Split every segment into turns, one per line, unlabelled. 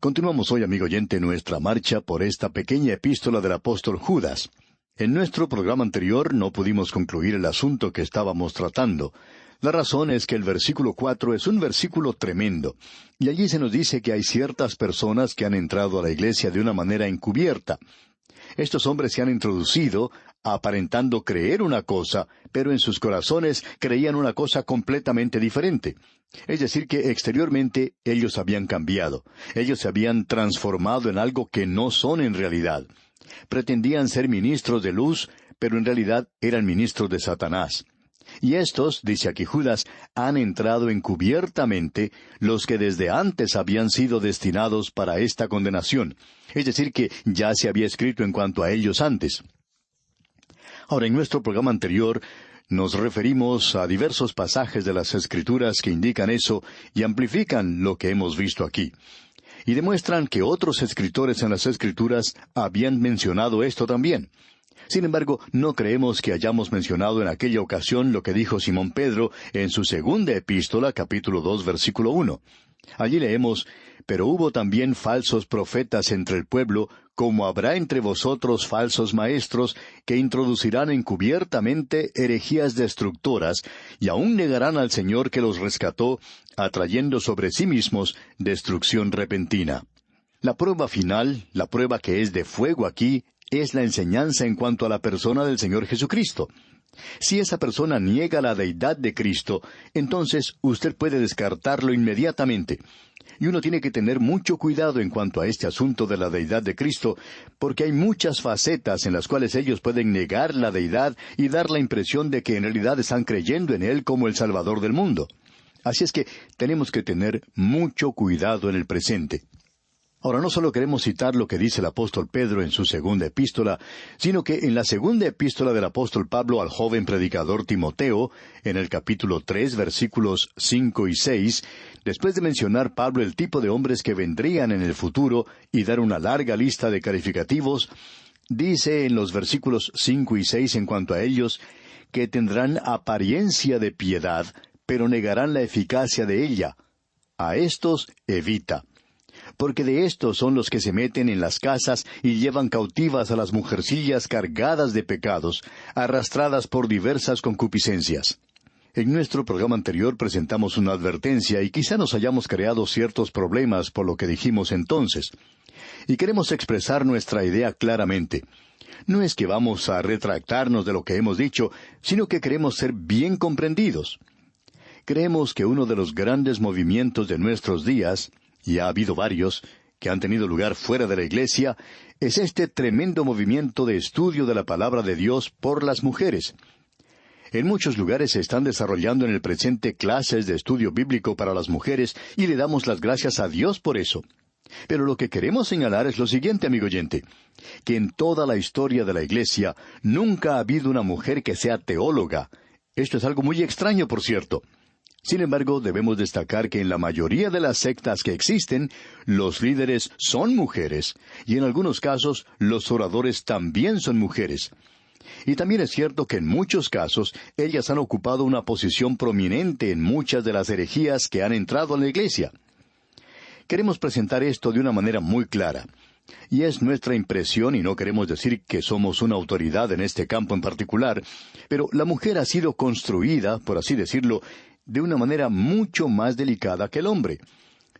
Continuamos hoy, amigo oyente, nuestra marcha por esta pequeña epístola del apóstol Judas. En nuestro programa anterior no pudimos concluir el asunto que estábamos tratando. La razón es que el versículo 4 es un versículo tremendo, y allí se nos dice que hay ciertas personas que han entrado a la iglesia de una manera encubierta. Estos hombres se han introducido aparentando creer una cosa, pero en sus corazones creían una cosa completamente diferente. Es decir, que exteriormente ellos habían cambiado. Ellos se habían transformado en algo que no son en realidad. Pretendían ser ministros de luz, pero en realidad eran ministros de Satanás. Y estos, dice aquí Judas, han entrado encubiertamente los que desde antes habían sido destinados para esta condenación. Es decir, que ya se había escrito en cuanto a ellos antes. Ahora, en nuestro programa anterior, nos referimos a diversos pasajes de las Escrituras que indican eso y amplifican lo que hemos visto aquí. Y demuestran que otros escritores en las Escrituras habían mencionado esto también. Sin embargo, no creemos que hayamos mencionado en aquella ocasión lo que dijo Simón Pedro en su segunda epístola, capítulo 2, versículo 1. Allí leemos: «Pero hubo también falsos profetas entre el pueblo, como habrá entre vosotros falsos maestros, que introducirán encubiertamente herejías destructoras, y aún negarán al Señor que los rescató, atrayendo sobre sí mismos destrucción repentina». La prueba final, la prueba que es de fuego aquí, es la enseñanza en cuanto a la persona del Señor Jesucristo. Si esa persona niega la deidad de Cristo, entonces usted puede descartarlo inmediatamente. Y uno tiene que tener mucho cuidado en cuanto a este asunto de la deidad de Cristo, porque hay muchas facetas en las cuales ellos pueden negar la deidad y dar la impresión de que en realidad están creyendo en Él como el Salvador del mundo. Así es que tenemos que tener mucho cuidado en el presente. Ahora, no solo queremos citar lo que dice el apóstol Pedro en su segunda epístola, sino que en la segunda epístola del apóstol Pablo al joven predicador Timoteo, en el capítulo 3, versículos 5 y 6, después de mencionar Pablo el tipo de hombres que vendrían en el futuro y dar una larga lista de calificativos, dice en los versículos 5 y 6 en cuanto a ellos, que tendrán apariencia de piedad, pero negarán la eficacia de ella. A estos evita. Porque de estos son los que se meten en las casas y llevan cautivas a las mujercillas cargadas de pecados, arrastradas por diversas concupiscencias. En nuestro programa anterior presentamos una advertencia y quizá nos hayamos creado ciertos problemas por lo que dijimos entonces. Y queremos expresar nuestra idea claramente. No es que vamos a retractarnos de lo que hemos dicho, sino que queremos ser bien comprendidos. Creemos que uno de los grandes movimientos de nuestros días, y ha habido varios, que han tenido lugar fuera de la iglesia, es este tremendo movimiento de estudio de la palabra de Dios por las mujeres. En muchos lugares se están desarrollando en el presente clases de estudio bíblico para las mujeres, y le damos las gracias a Dios por eso. Pero lo que queremos señalar es lo siguiente, amigo oyente, que en toda la historia de la iglesia nunca ha habido una mujer que sea teóloga. Esto es algo muy extraño, por cierto. Sin embargo, debemos destacar que en la mayoría de las sectas que existen, los líderes son mujeres, y en algunos casos, los oradores también son mujeres. Y también es cierto que en muchos casos, ellas han ocupado una posición prominente en muchas de las herejías que han entrado a la iglesia. Queremos presentar esto de una manera muy clara. Y es nuestra impresión, y no queremos decir que somos una autoridad en este campo en particular, pero la mujer ha sido construida, por así decirlo, de una manera mucho más delicada que el hombre.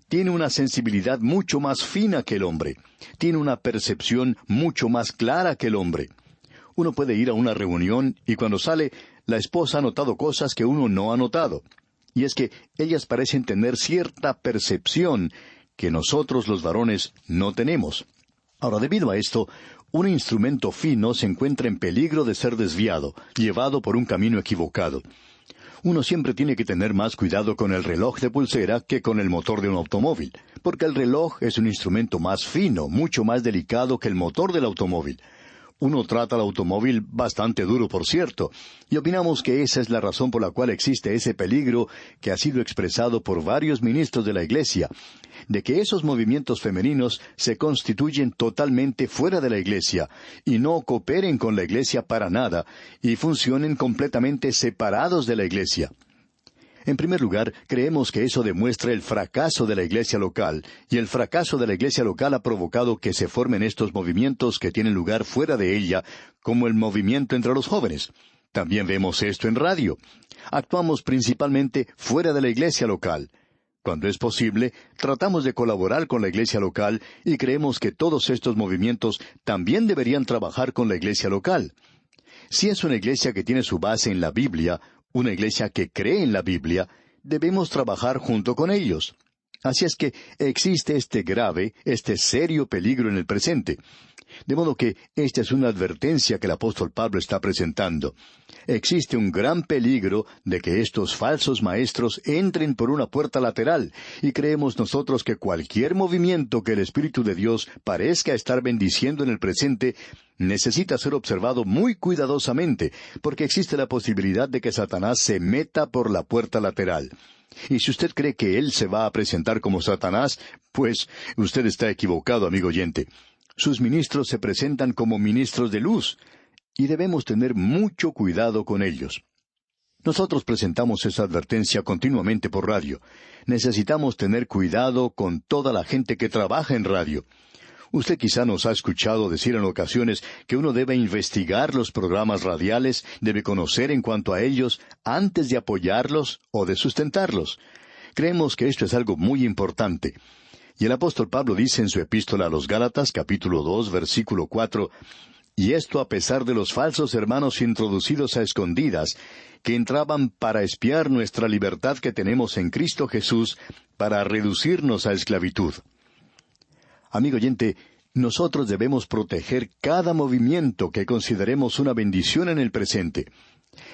Tiene una sensibilidad mucho más fina que el hombre. Tiene una percepción mucho más clara que el hombre. Uno puede ir a una reunión y cuando sale, la esposa ha notado cosas que uno no ha notado. Y es que ellas parecen tener cierta percepción que nosotros los varones no tenemos. Ahora, debido a esto, un instrumento fino se encuentra en peligro de ser desviado, llevado por un camino equivocado. Uno siempre tiene que tener más cuidado con el reloj de pulsera que con el motor de un automóvil, porque el reloj es un instrumento más fino, mucho más delicado que el motor del automóvil. Uno trata al automóvil bastante duro, por cierto, y opinamos que esa es la razón por la cual existe ese peligro que ha sido expresado por varios ministros de la Iglesia, de que esos movimientos femeninos se constituyen totalmente fuera de la Iglesia, y no cooperen con la Iglesia para nada, y funcionen completamente separados de la Iglesia. En primer lugar, creemos que eso demuestra el fracaso de la iglesia local, y el fracaso de la iglesia local ha provocado que se formen estos movimientos que tienen lugar fuera de ella, como el movimiento entre los jóvenes. También vemos esto en radio. Actuamos principalmente fuera de la iglesia local. Cuando es posible, tratamos de colaborar con la iglesia local y creemos que todos estos movimientos también deberían trabajar con la iglesia local. Si es una iglesia que tiene su base en la Biblia, una iglesia que cree en la Biblia, debemos trabajar junto con ellos. Así es que existe este serio peligro en el presente. De modo que esta es una advertencia que el apóstol Pablo está presentando. Existe un gran peligro de que estos falsos maestros entren por una puerta lateral, y creemos nosotros que cualquier movimiento que el Espíritu de Dios parezca estar bendiciendo en el presente necesita ser observado muy cuidadosamente, porque existe la posibilidad de que Satanás se meta por la puerta lateral. Y si usted cree que él se va a presentar como Satanás, pues usted está equivocado, amigo oyente. Sus ministros se presentan como ministros de luz, y debemos tener mucho cuidado con ellos. Nosotros presentamos esa advertencia continuamente por radio. Necesitamos tener cuidado con toda la gente que trabaja en radio. Usted quizá nos ha escuchado decir en ocasiones que uno debe investigar los programas radiales, debe conocer en cuanto a ellos antes de apoyarlos o de sustentarlos. Creemos que esto es algo muy importante. Y el apóstol Pablo dice en su epístola a los Gálatas, capítulo 2, versículo 4, «Y esto a pesar de los falsos hermanos introducidos a escondidas, que entraban para espiar nuestra libertad que tenemos en Cristo Jesús, para reducirnos a esclavitud». Amigo oyente, nosotros debemos proteger cada movimiento que consideremos una bendición en el presente.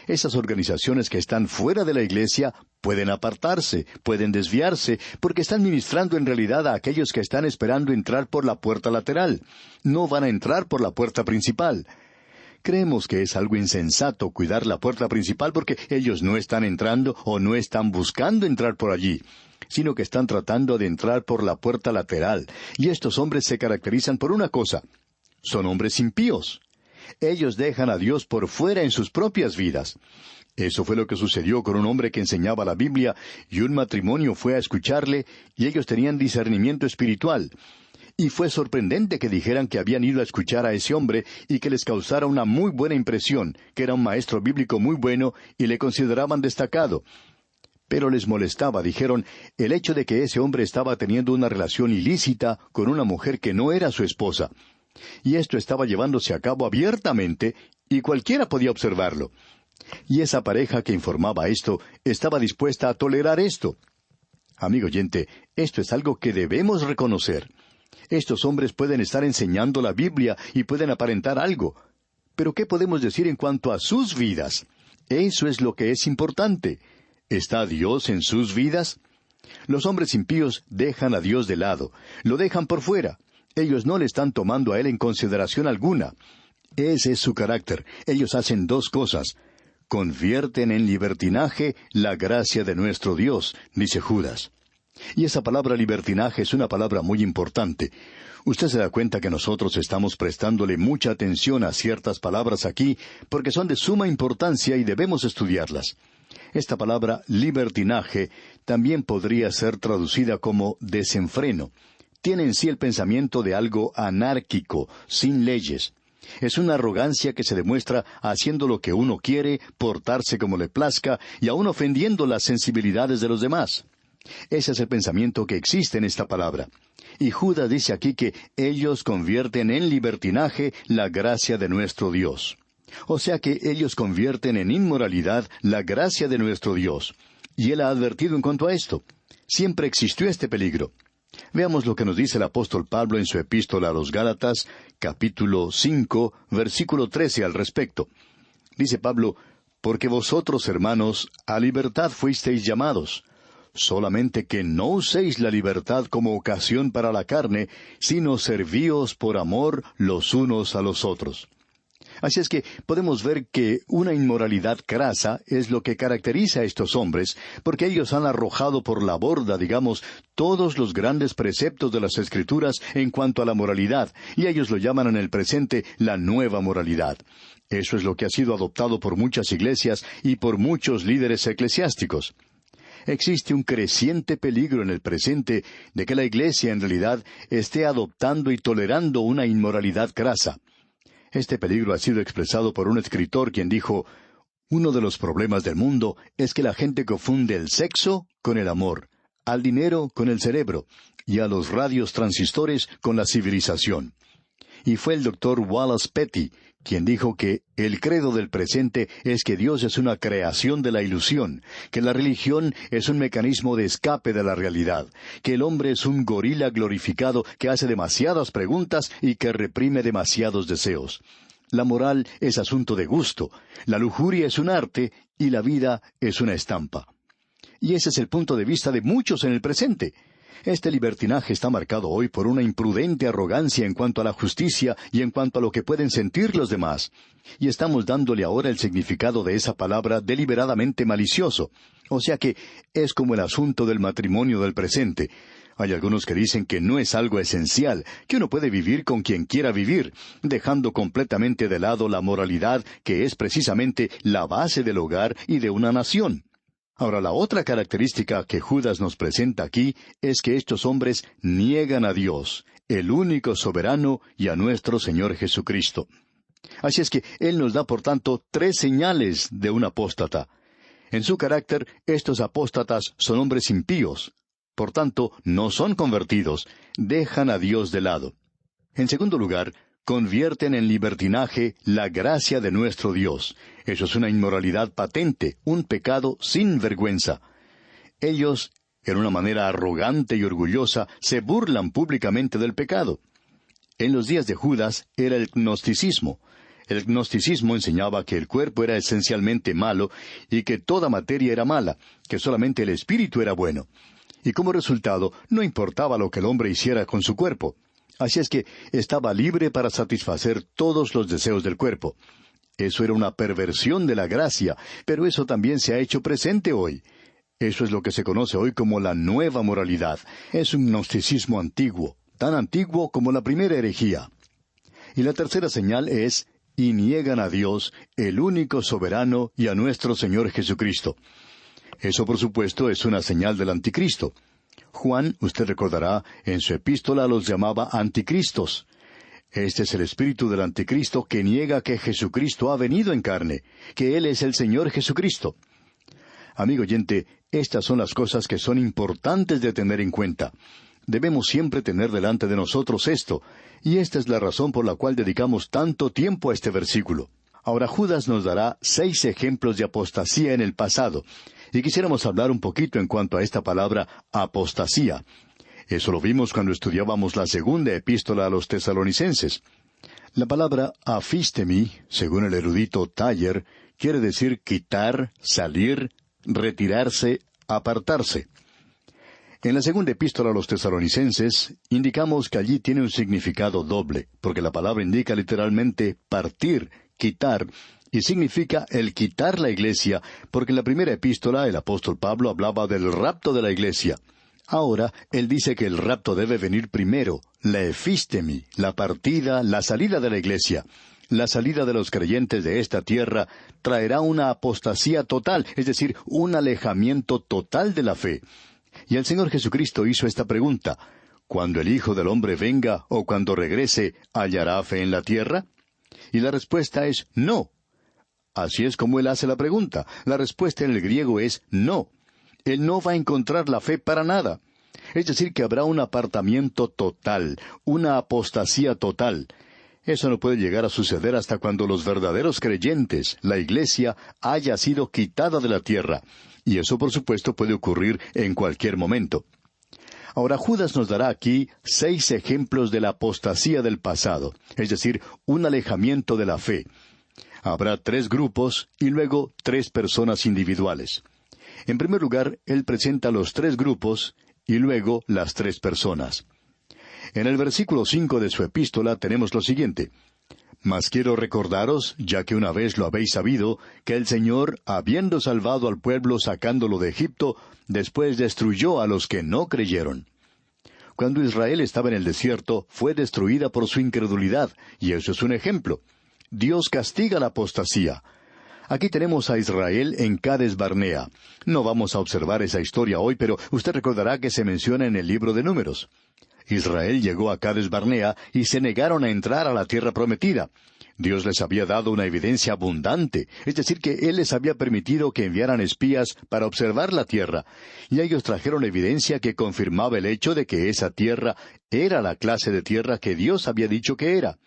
Esas organizaciones que están fuera de la iglesia pueden apartarse, pueden desviarse, porque están ministrando en realidad a aquellos que están esperando entrar por la puerta lateral. No van a entrar por la puerta principal. Creemos que es algo insensato cuidar la puerta principal porque ellos no están entrando o no están buscando entrar por allí, sino que están tratando de entrar por la puerta lateral. Y estos hombres se caracterizan por una cosa: son hombres impíos. Ellos dejan a Dios por fuera en sus propias vidas. Eso fue lo que sucedió con un hombre que enseñaba la Biblia, y un matrimonio fue a escucharle, y ellos tenían discernimiento espiritual. Y fue sorprendente que dijeran que habían ido a escuchar a ese hombre y que les causara una muy buena impresión, que era un maestro bíblico muy bueno y le consideraban destacado. Pero les molestaba, dijeron, el hecho de que ese hombre estaba teniendo una relación ilícita con una mujer que no era su esposa. Y esto estaba llevándose a cabo abiertamente, y cualquiera podía observarlo. Y esa pareja que informaba esto estaba dispuesta a tolerar esto. Amigo oyente, esto es algo que debemos reconocer. Estos hombres pueden estar enseñando la Biblia y pueden aparentar algo. Pero ¿qué podemos decir en cuanto a sus vidas? Eso es lo que es importante. ¿Está Dios en sus vidas? Los hombres impíos dejan a Dios de lado, lo dejan por fuera. Ellos no le están tomando a Él en consideración alguna. Ese es su carácter. Ellos hacen dos cosas: convierten en libertinaje la gracia de nuestro Dios, dice Judas. Y esa palabra libertinaje es una palabra muy importante. Usted se da cuenta que nosotros estamos prestándole mucha atención a ciertas palabras aquí, porque son de suma importancia y debemos estudiarlas. Esta palabra libertinaje también podría ser traducida como desenfreno. Tiene en sí el pensamiento de algo anárquico, sin leyes. Es una arrogancia que se demuestra haciendo lo que uno quiere, portarse como le plazca y aún ofendiendo las sensibilidades de los demás. Ese es el pensamiento que existe en esta palabra. Y Judas dice aquí que ellos convierten en libertinaje la gracia de nuestro Dios. O sea que ellos convierten en inmoralidad la gracia de nuestro Dios. Y Él ha advertido en cuanto a esto. Siempre existió este peligro. Veamos lo que nos dice el apóstol Pablo en su epístola a los Gálatas, capítulo 5, versículo 13 al respecto. Dice Pablo: «Porque vosotros, hermanos, a libertad fuisteis llamados. Solamente que no uséis la libertad como ocasión para la carne, sino servíos por amor los unos a los otros». Así es que podemos ver que una inmoralidad crasa es lo que caracteriza a estos hombres, porque ellos han arrojado por la borda, digamos, todos los grandes preceptos de las Escrituras en cuanto a la moralidad, y ellos lo llaman en el presente la nueva moralidad. Eso es lo que ha sido adoptado por muchas iglesias y por muchos líderes eclesiásticos. Existe un creciente peligro en el presente de que la Iglesia en realidad esté adoptando y tolerando una inmoralidad grasa. Este peligro ha sido expresado por un escritor quien dijo: uno de los problemas del mundo es que la gente confunde el sexo con el amor, al dinero con el cerebro, y a los radios transistores con la civilización. Y fue el Dr. Wallace Petty quien dijo que el credo del presente es que Dios es una creación de la ilusión, que la religión es un mecanismo de escape de la realidad, que el hombre es un gorila glorificado que hace demasiadas preguntas y que reprime demasiados deseos. La moral es asunto de gusto, la lujuria es un arte y la vida es una estampa. Y ese es el punto de vista de muchos en el presente. Este libertinaje está marcado hoy por una imprudente arrogancia en cuanto a la justicia y en cuanto a lo que pueden sentir los demás. Y estamos dándole ahora el significado de esa palabra deliberadamente malicioso. O sea que es como el asunto del matrimonio del presente. Hay algunos que dicen que no es algo esencial, que uno puede vivir con quien quiera vivir, dejando completamente de lado la moralidad, que es precisamente la base del hogar y de una nación. Ahora, la otra característica que Judas nos presenta aquí es que estos hombres niegan a Dios, el único soberano, y a nuestro Señor Jesucristo. Así es que Él nos da, por tanto, 3 señales de un apóstata. En su carácter, estos apóstatas son hombres impíos. Por tanto, no son convertidos, dejan a Dios de lado. En segundo lugar, convierten en libertinaje la gracia de nuestro Dios. Eso es una inmoralidad patente, un pecado sin vergüenza. Ellos, en una manera arrogante y orgullosa, se burlan públicamente del pecado. En los días de Judas era el gnosticismo. El gnosticismo enseñaba que el cuerpo era esencialmente malo y que toda materia era mala, que solamente el espíritu era bueno. Y como resultado, no importaba lo que el hombre hiciera con su cuerpo. Así es que estaba libre para satisfacer todos los deseos del cuerpo. Eso era una perversión de la gracia, pero eso también se ha hecho presente hoy. Eso es lo que se conoce hoy como la nueva moralidad. Es un gnosticismo antiguo, tan antiguo como la primera herejía. Y la tercera señal es: y niegan a Dios, el único soberano, y a nuestro Señor Jesucristo. Eso, por supuesto, es una señal del anticristo. Juan, usted recordará, en su epístola los llamaba anticristos. Este es el espíritu del anticristo que niega que Jesucristo ha venido en carne, que Él es el Señor Jesucristo. Amigo oyente, estas son las cosas que son importantes de tener en cuenta. Debemos siempre tener delante de nosotros esto, y esta es la razón por la cual dedicamos tanto tiempo a este versículo. Ahora Judas nos dará 6 ejemplos de apostasía en el pasado, y quisiéramos hablar un poquito en cuanto a esta palabra apostasía. Eso lo vimos cuando estudiábamos la segunda epístola a los tesalonicenses. La palabra aphistemi, según el erudito Taller, quiere decir quitar, salir, retirarse, apartarse. En la segunda epístola a los tesalonicenses, indicamos que allí tiene un significado doble, porque la palabra indica literalmente partir, quitar, y significa el quitar la iglesia, porque en la primera epístola el apóstol Pablo hablaba del rapto de la iglesia. Ahora, él dice que el rapto debe venir primero, la ephistemi, la partida, la salida de la iglesia. La salida de los creyentes de esta tierra traerá una apostasía total, es decir, un alejamiento total de la fe. Y el Señor Jesucristo hizo esta pregunta: ¿cuando el Hijo del Hombre venga o cuando regrese, hallará fe en la tierra? Y la respuesta es no. Así es como Él hace la pregunta. La respuesta en el griego es no. Él no va a encontrar la fe para nada. Es decir, que habrá un apartamiento total, una apostasía total. Eso no puede llegar a suceder hasta cuando los verdaderos creyentes, la iglesia, haya sido quitada de la tierra. Y eso, por supuesto, puede ocurrir en cualquier momento. Ahora, Judas nos dará aquí 6 ejemplos de la apostasía del pasado, es decir, un alejamiento de la fe. Habrá 3 grupos y luego 3 personas individuales. En primer lugar, él presenta los 3 grupos y luego las 3 personas. En el versículo 5 de su epístola tenemos lo siguiente: Mas quiero recordaros, ya que una vez lo habéis sabido, que el Señor, habiendo salvado al pueblo sacándolo de Egipto, después destruyó a los que no creyeron. Cuando Israel estaba en el desierto, fue destruida por su incredulidad, y eso es un ejemplo. Dios castiga la apostasía. Aquí tenemos a Israel en Cades Barnea. No vamos a observar esa historia hoy, pero usted recordará que se menciona en el libro de Números. Israel llegó a Cades Barnea y se negaron a entrar a la tierra prometida. Dios les había dado una evidencia abundante, es decir, que Él les había permitido que enviaran espías para observar la tierra, y ellos trajeron evidencia que confirmaba el hecho de que esa tierra era la clase de tierra que Dios había dicho que era.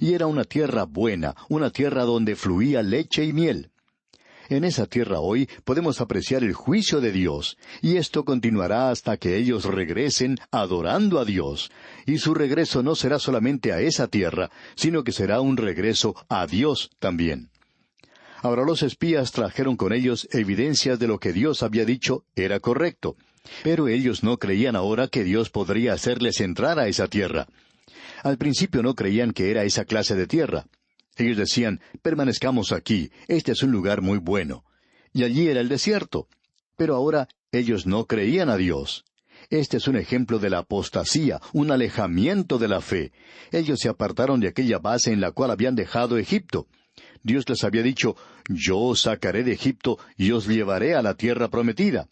Y era una tierra buena, una tierra donde fluía leche y miel. En esa tierra hoy podemos apreciar el juicio de Dios, y esto continuará hasta que ellos regresen adorando a Dios. Y su regreso no será solamente a esa tierra, sino que será un regreso a Dios también. Ahora los espías trajeron con ellos evidencias de lo que Dios había dicho era correcto, pero ellos no creían ahora que Dios podría hacerles entrar a esa tierra. Al principio no creían que era esa clase de tierra. Ellos decían, permanezcamos aquí, este es un lugar muy bueno. Y allí era el desierto. Pero ahora ellos no creían a Dios. Este es un ejemplo de la apostasía, un alejamiento de la fe. Ellos se apartaron de aquella base en la cual habían dejado Egipto. Dios les había dicho, yo os sacaré de Egipto y os llevaré a la tierra prometida.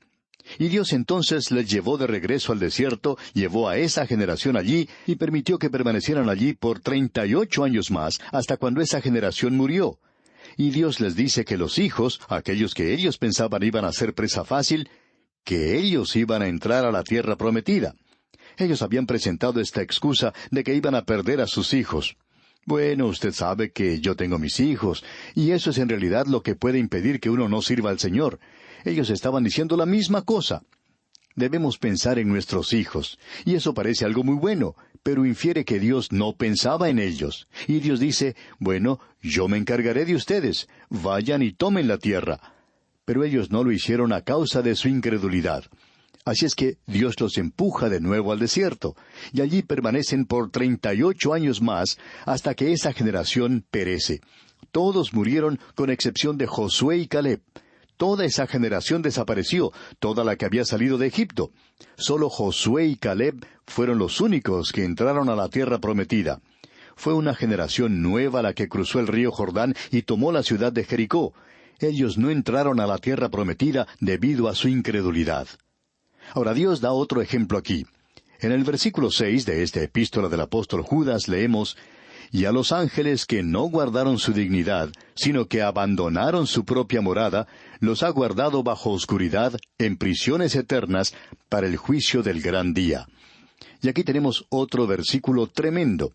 Y Dios entonces les llevó de regreso al desierto, llevó a esa generación allí y permitió que permanecieran allí por 38 años más, hasta cuando esa generación murió. Y Dios les dice que los hijos, aquellos que ellos pensaban iban a ser presa fácil, que ellos iban a entrar a la tierra prometida. Ellos habían presentado esta excusa de que iban a perder a sus hijos. Bueno, usted sabe que yo tengo mis hijos, y eso es en realidad lo que puede impedir que uno no sirva al Señor. Ellos estaban diciendo la misma cosa. Debemos pensar en nuestros hijos, y eso parece algo muy bueno, pero infiere que Dios no pensaba en ellos. Y Dios dice, bueno, yo me encargaré de ustedes, vayan y tomen la tierra. Pero ellos no lo hicieron a causa de su incredulidad. Así es que Dios los empuja de nuevo al desierto, y allí permanecen por 38 años más, hasta que esa generación perece. Todos murieron con excepción de Josué y Caleb. Toda esa generación desapareció, toda la que había salido de Egipto. Solo Josué y Caleb fueron los únicos que entraron a la tierra prometida. Fue una generación nueva la que cruzó el río Jordán y tomó la ciudad de Jericó. Ellos no entraron a la tierra prometida debido a su incredulidad. Ahora Dios da otro ejemplo aquí. En el versículo 6 de esta epístola del apóstol Judas leemos, «Y a los ángeles que no guardaron su dignidad, sino que abandonaron su propia morada, los ha guardado bajo oscuridad, en prisiones eternas, para el juicio del gran día». Y aquí tenemos otro versículo tremendo.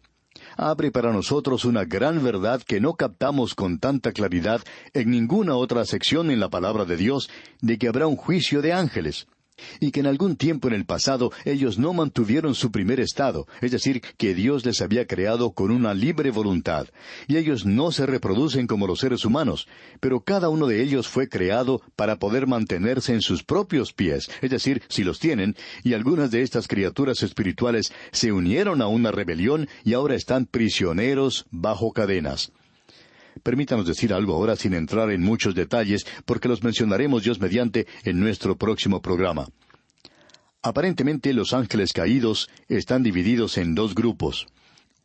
Abre para nosotros una gran verdad que no captamos con tanta claridad en ninguna otra sección en la palabra de Dios, de que habrá un juicio de ángeles. Y que en algún tiempo en el pasado ellos no mantuvieron su primer estado, es decir, que Dios les había creado con una libre voluntad, y ellos no se reproducen como los seres humanos, pero cada uno de ellos fue creado para poder mantenerse en sus propios pies, es decir, si los tienen, y algunas de estas criaturas espirituales se unieron a una rebelión y ahora están prisioneros bajo cadenas. Permítanos decir algo ahora sin entrar en muchos detalles, porque los mencionaremos Dios mediante en nuestro próximo programa. Aparentemente los ángeles caídos están divididos en dos grupos.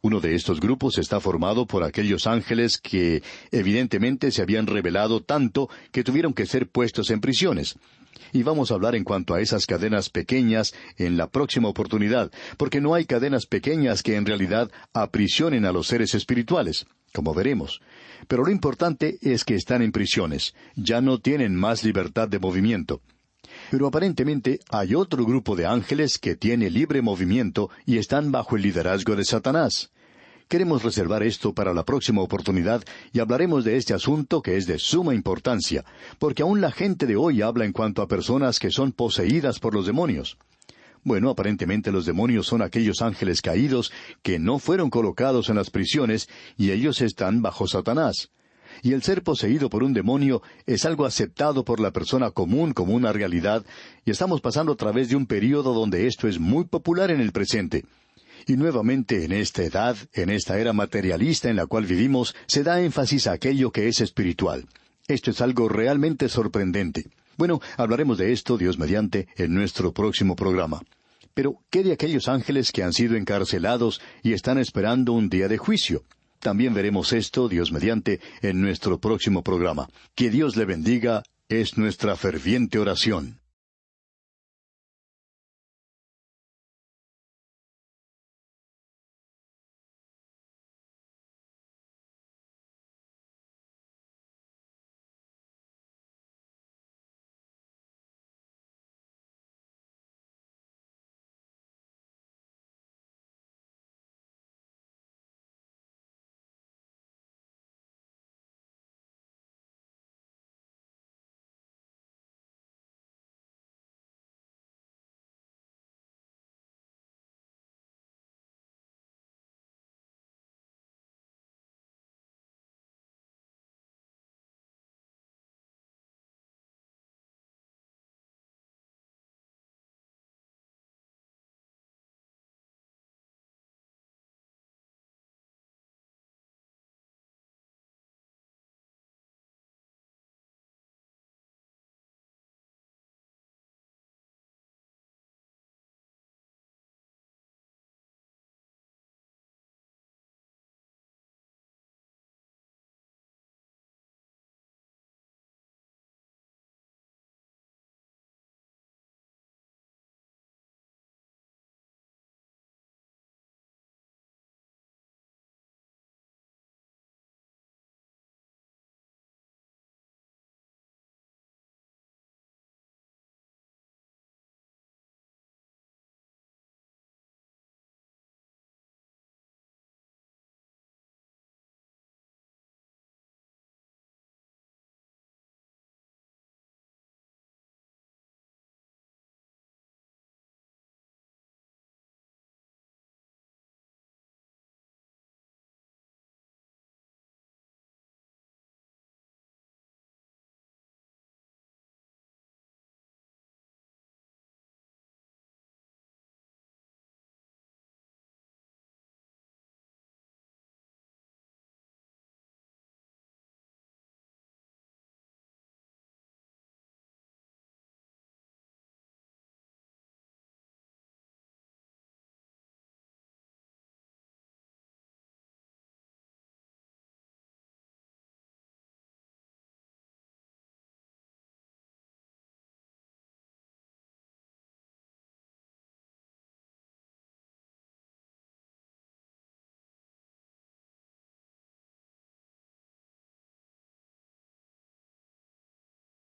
Uno de estos grupos está formado por aquellos ángeles que evidentemente se habían rebelado tanto que tuvieron que ser puestos en prisiones. Y vamos a hablar en cuanto a esas cadenas pequeñas en la próxima oportunidad, porque no hay cadenas pequeñas que en realidad aprisionen a los seres espirituales, como veremos. Pero lo importante es que están en prisiones, ya no tienen más libertad de movimiento. Pero aparentemente hay otro grupo de ángeles que tiene libre movimiento y están bajo el liderazgo de Satanás. Queremos reservar esto para la próxima oportunidad y hablaremos de este asunto que es de suma importancia, porque aún la gente de hoy habla en cuanto a personas que son poseídas por los demonios. Bueno, aparentemente los demonios son aquellos ángeles caídos que no fueron colocados en las prisiones y ellos están bajo Satanás. Y el ser poseído por un demonio es algo aceptado por la persona común como una realidad, y estamos pasando a través de un período donde esto es muy popular en el presente. Y nuevamente en esta edad, en esta era materialista en la cual vivimos, se da énfasis a aquello que es espiritual. Esto es algo realmente sorprendente. Bueno, hablaremos de esto, Dios mediante, en nuestro próximo programa. Pero, ¿qué de aquellos ángeles que han sido encarcelados y están esperando un día de juicio? También veremos esto, Dios mediante, en nuestro próximo programa. Que Dios le bendiga, es nuestra ferviente oración.